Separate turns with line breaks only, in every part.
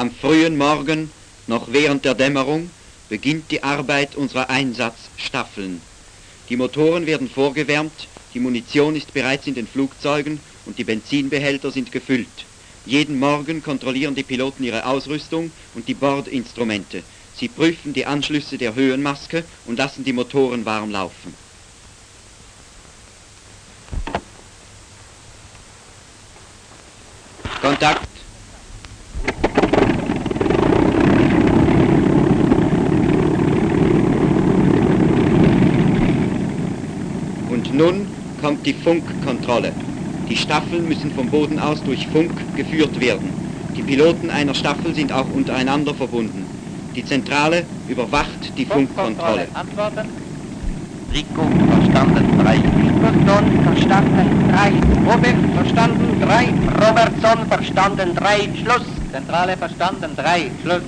Am frühen Morgen, noch während der Dämmerung, beginnt die Arbeit unserer Einsatzstaffeln. Die Motoren werden vorgewärmt, die Munition ist bereits in den Flugzeugen und die Benzinbehälter sind gefüllt. Jeden Morgen kontrollieren die Piloten ihre Ausrüstung und die Bordinstrumente. Sie prüfen die Anschlüsse der Höhenmaske und lassen die Motoren warm laufen. Kontakt. Und nun kommt die Funkkontrolle. Die Staffeln müssen vom Boden aus durch Funk geführt werden. Die Piloten einer Staffel sind auch untereinander verbunden. Die Zentrale überwacht die Funkkontrolle.
Antworten. Rico, verstanden 3. Nicholson, verstanden 3. Robert, verstanden 3. Robertson, verstanden 3. Schluss. Zentrale, verstanden 3. Schluss.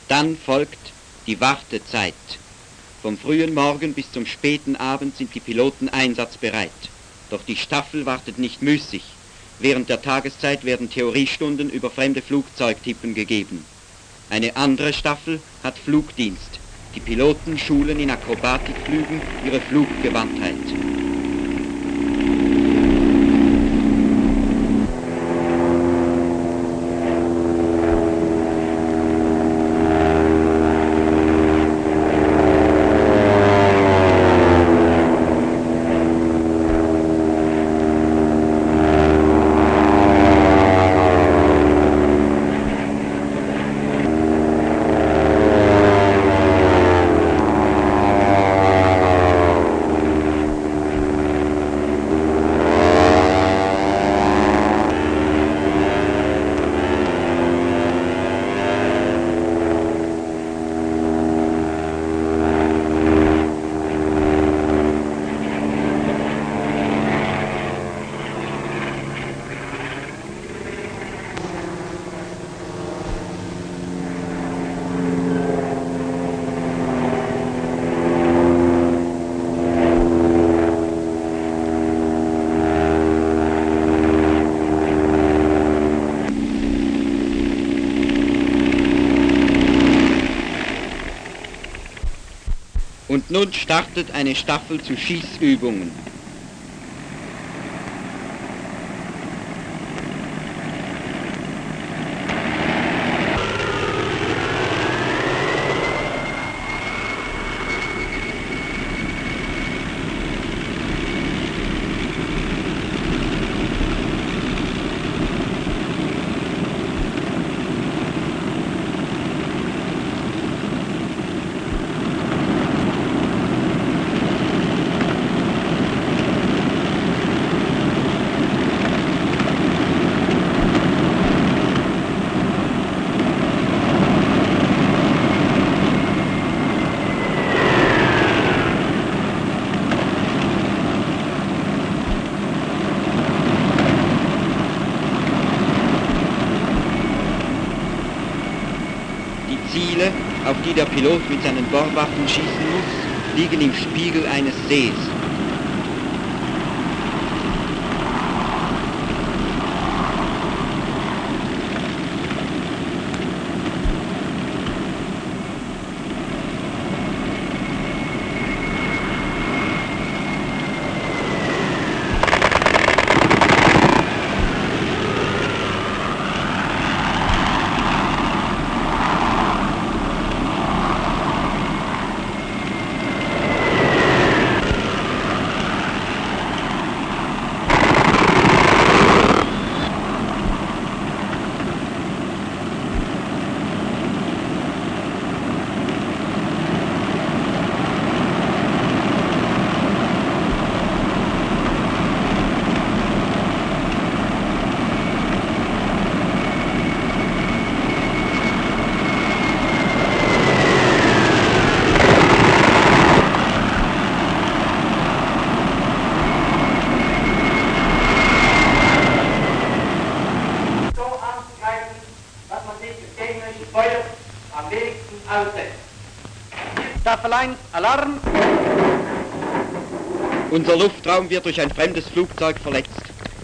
Dann folgt die Wartezeit. Vom frühen Morgen bis zum späten Abend sind die Piloten einsatzbereit. Doch die Staffel wartet nicht müßig. Während der Tageszeit werden Theoriestunden über fremde Flugzeugtypen gegeben. Eine andere Staffel hat Flugdienst. Die Piloten schulen in Akrobatikflügen ihre Fluggewandtheit. Und nun startet eine Staffel zu Schießübungen. Ziele, auf die der Pilot mit seinen Bordwaffen schießen muss, liegen im Spiegel eines Sees.
Staffel 1, Alarm!
Unser Luftraum wird durch ein fremdes Flugzeug verletzt.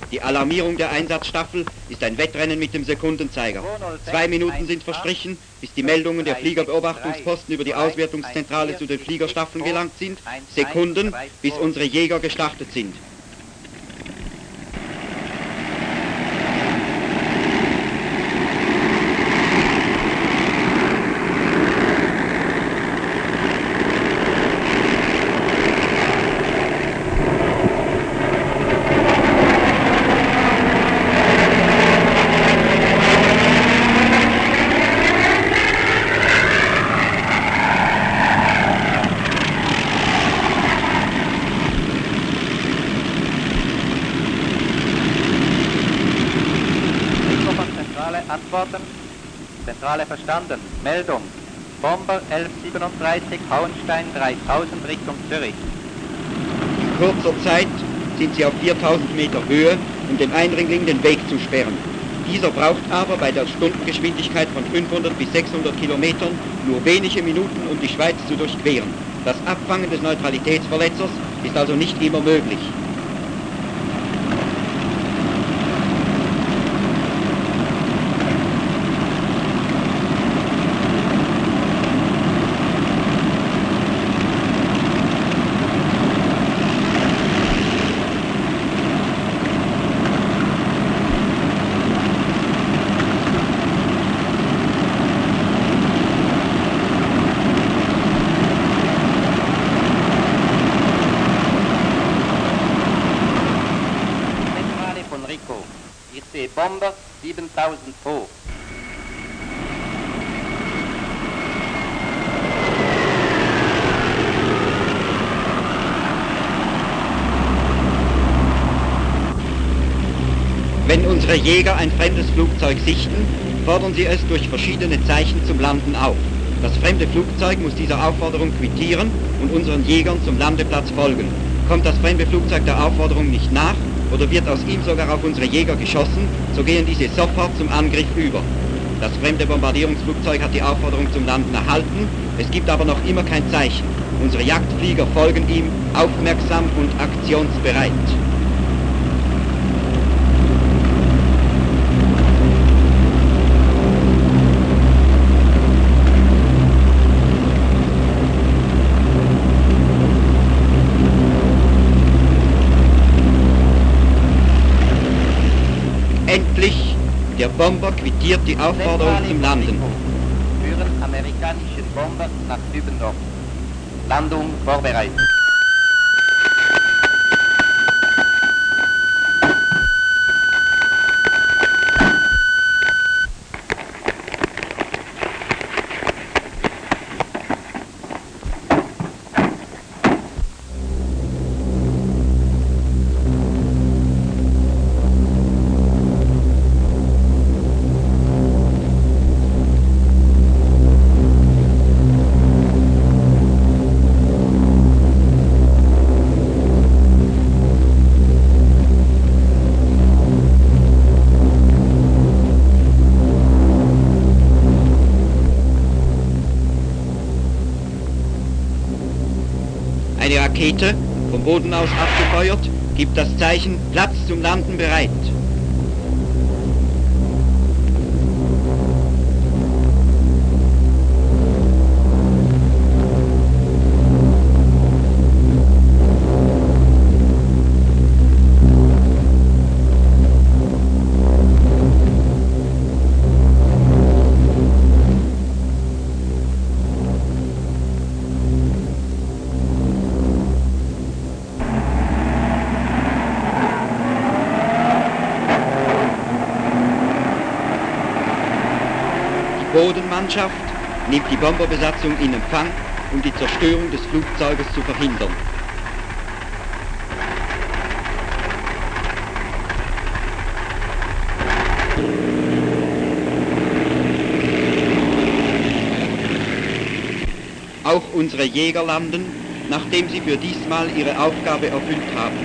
Die Alarmierung der Einsatzstaffel ist ein Wettrennen mit dem Sekundenzeiger. 2 Minuten sind verstrichen, bis die Meldungen der Fliegerbeobachtungsposten über die Auswertungszentrale zu den Fliegerstaffeln gelangt sind. Sekunden, bis unsere Jäger gestartet sind.
Antworten. Zentrale verstanden. Meldung. Bomber 1137, Hauenstein 3000 Richtung Zürich.
In kurzer Zeit sind sie auf 4000 Meter Höhe, um dem Eindringling den Weg zu sperren. Dieser braucht aber bei der Stundengeschwindigkeit von 500 bis 600 Kilometern nur wenige Minuten, um die Schweiz zu durchqueren. Das Abfangen des Neutralitätsverletzers ist also nicht immer möglich.
Bomber 7000 hoch.
Wenn unsere Jäger ein fremdes Flugzeug sichten, fordern sie es durch verschiedene Zeichen zum Landen auf. Das fremde Flugzeug muss dieser Aufforderung quittieren und unseren Jägern zum Landeplatz folgen. Kommt das fremde Flugzeug der Aufforderung nicht nach oder wird aus ihm sogar auf unsere Jäger geschossen, so gehen diese sofort zum Angriff über. Das fremde Bombardierungsflugzeug hat die Aufforderung zum Landen erhalten, es gibt aber noch immer kein Zeichen. Unsere Jagdflieger folgen ihm, aufmerksam und aktionsbereit. Endlich, der Bomber quittiert die Aufforderung zum Landen.
Führen amerikanischen Bomber nach Dübendorf. Landung vorbereitet.
Eine Rakete, vom Boden aus abgefeuert, gibt das Zeichen Platz zum Landen bereit. Die Bodenmannschaft nimmt die Bomberbesatzung in Empfang, um die Zerstörung des Flugzeuges zu verhindern. Auch unsere Jäger landen, nachdem sie für diesmal ihre Aufgabe erfüllt haben.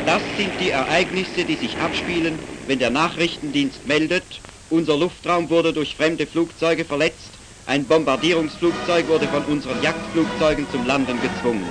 Das sind die Ereignisse, die sich abspielen, wenn der Nachrichtendienst meldet, unser Luftraum wurde durch fremde Flugzeuge verletzt, ein Bombardierungsflugzeug wurde von unseren Jagdflugzeugen zum Landen gezwungen.